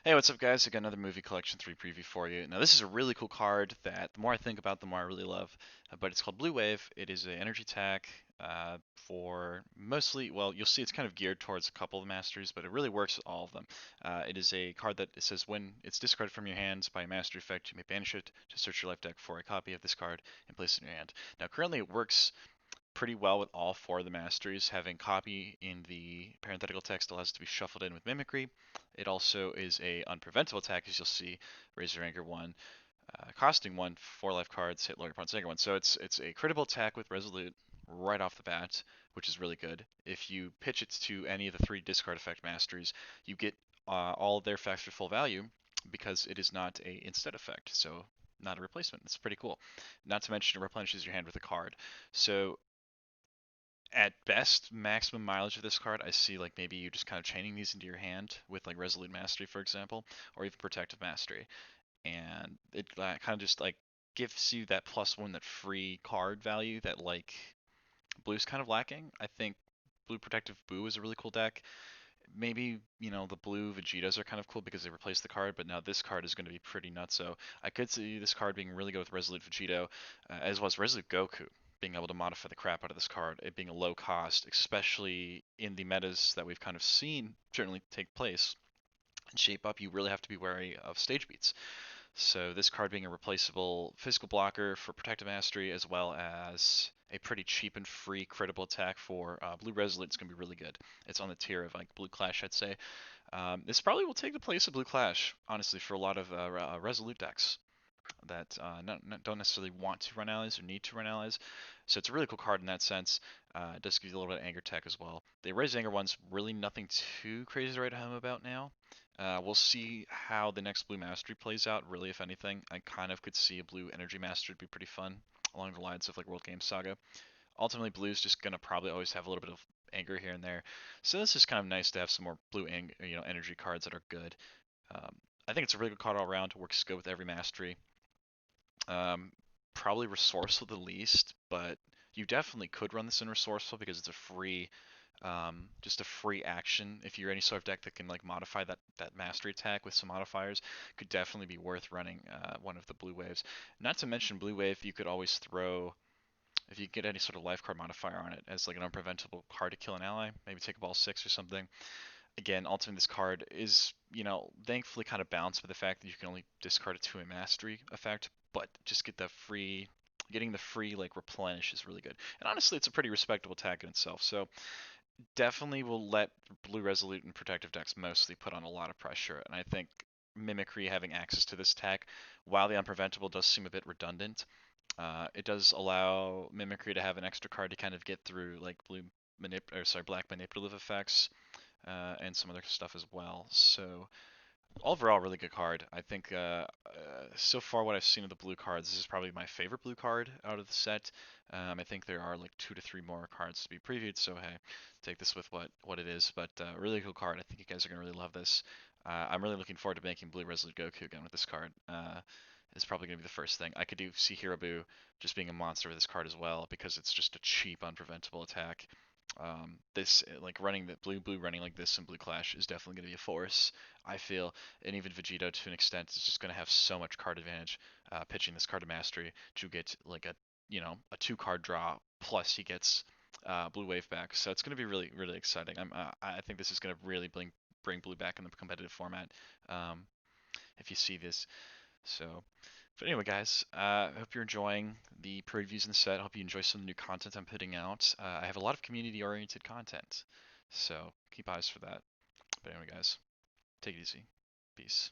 Hey, what's up, guys? I got another movie collection 3 preview for you. Now, this is a really cool card that the more I think about, the more I really love. But it's called Blue Wave. It is an energy attack for mostly, well, you'll see it's kind of geared towards a couple of masteries, but it really works with all of them. It is a card that it says when it's discarded from your hands by a mastery effect, you may banish it to search your life deck for a copy of this card and place it in your hand. Now, currently it works pretty well with all four of the masteries. Having copy in the parenthetical text allows it to be shuffled in with mimicry. It also is a unpreventable attack, as you'll see. Raise your anger 1, costing 1, 4 life cards, hit lower opponent's anger 1. So it's a critical attack with resolute right off the bat, which is really good. If you pitch it to any of the 3 discard effect masteries, you get all of their effects for full value because it is not a instead effect. So not a replacement. It's pretty cool. Not to mention it replenishes your hand with a card. So at best, maximum mileage of this card, I see like maybe you just kind of chaining these into your hand with like Resolute Mastery, for example, or even Protective Mastery, and it kind of just like gives you that +1, that free card value that like Blue's kind of lacking. I think Blue Protective Boo is a really cool deck. Maybe, the blue Vegetas are kind of cool because they replace the card, but now this card is going to be pretty nuts. So I could see this card being really good with Resolute Vegito, as well as Resolute Goku, being able to modify the crap out of this card, it being a low cost, especially in the metas that we've kind of seen certainly take place. And shape up, you really have to be wary of stage beats. So this card being a replaceable physical blocker for Protective Mastery, as well as a pretty cheap and free critical attack for Blue Resolute, is going to be really good. It's on the tier of like Blue Clash, I'd say. This probably will take the place of Blue Clash, honestly, for a lot of Resolute decks that don't necessarily want to run allies or need to run allies. So it's a really cool card in that sense. It does give you a little bit of anger tech as well. The Raise Anger one's really nothing too crazy to write home about now. We'll see how the next Blue Mastery plays out, really, if anything. I kind of could see a Blue Energy Mastery be pretty fun, along the lines of like World Game Saga. Ultimately, Blue's just going to probably always have a little bit of anger here and there. So this is kind of nice to have some more Blue energy cards that are good. Um, I think it's a really good card all around. Works good with every mastery. Um, Probably resourceful the least, but you definitely could run this in resourceful because it's a free, just a free action. If you're any sort of deck that can like modify that mastery attack with some modifiers, could definitely be worth running one of the blue waves. Not to mention blue wave, you could always throw if you get any sort of life card modifier on it as like an unpreventable card to kill an ally, maybe take a ball 6 or something. Again, ultimately this card is, thankfully kind of balanced with the fact that you can only discard it to a mastery effect, but just getting the free like replenish is really good. And honestly, it's a pretty respectable attack in itself. So definitely will let blue resolute and protective decks mostly put on a lot of pressure. And I think mimicry having access to this attack, while the unpreventable does seem a bit redundant, it does allow mimicry to have an extra card to kind of get through like black manipulative effects and some other stuff as well. So overall, really good card. I think so far what I've seen of the blue cards, this is probably my favorite blue card out of the set. I think there are like 2 to 3 more cards to be previewed, so hey, take this with what it is. But really cool card. I think you guys are gonna really love this. I'm really looking forward to making Blue Resolute Goku again with this card. It's probably gonna be the first thing. I could do see Hirabu just being a monster with this card as well because it's just a cheap, unpreventable attack. This like running the blue running like this in Blue Clash is definitely going to be a force. I feel, and even Vegito to an extent is just going to have so much card advantage pitching this card to mastery to get like a 2 card draw plus he gets blue wave back. So it's going to be really really exciting. I think this is going to really bring blue back in the competitive format. Um, if you see this, so. But anyway, guys, I hope you're enjoying the previews in the set. I hope you enjoy some of the new content I'm putting out. I have a lot of community-oriented content, so keep eyes for that. But anyway, guys, take it easy. Peace.